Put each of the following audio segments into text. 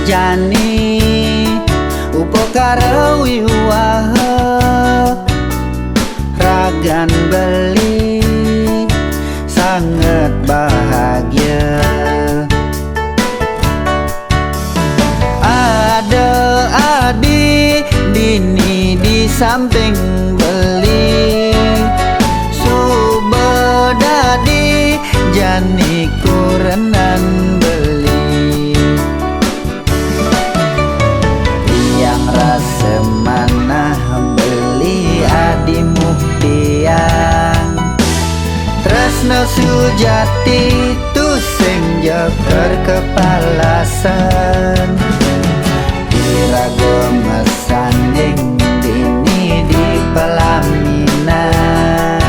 Jani upokara wiwaha ragan beli sangat bahagia. Ada adik dini di samping beli subedadi jani kurenan beli rasa mana beli adimu tiang tresno sujati tu sing jeker kepalasan irago mesanding dini di pelaminan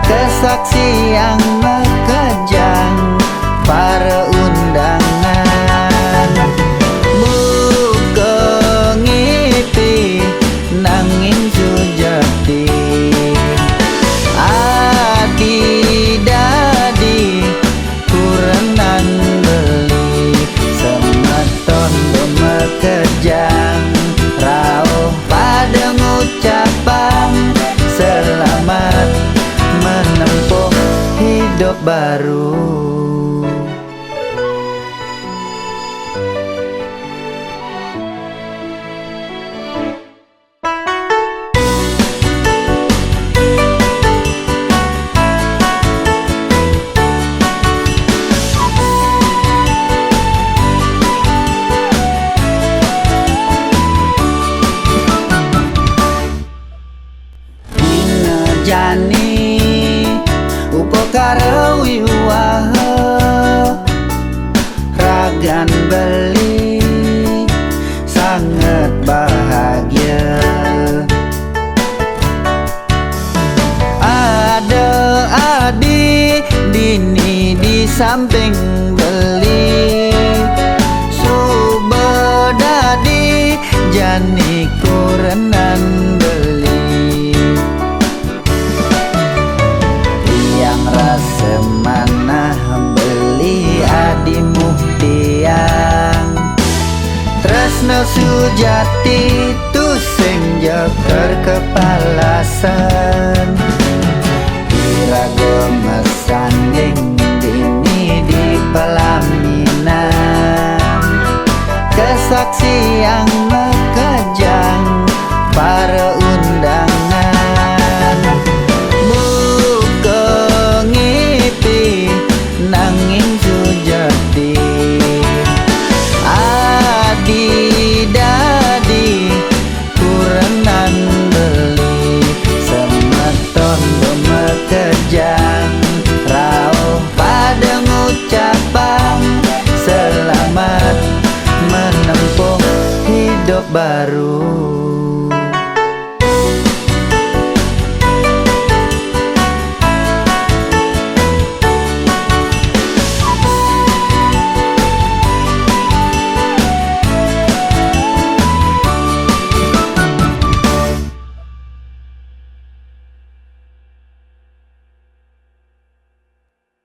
kesaksi yang mekejang para undangan nanging sujati adi dadi kurenan beli semeton mekejang rauh pada ngucapan selamat menempuh hidup baru. Jani upokara wiwaha ragan beli sangat bahagia. Ada adik dini di samping beli subedadi jani kurenan beli rasa mana beli adimu tiang tresno sujati tu sing jeker kepalasan irago mesanding dini di pelaminan kesaksi yang mekejang para undangan nanging sujati adi dadi kurenan beli semeton mekejang rauh pada ngucapan selamat menempuh hidup baru.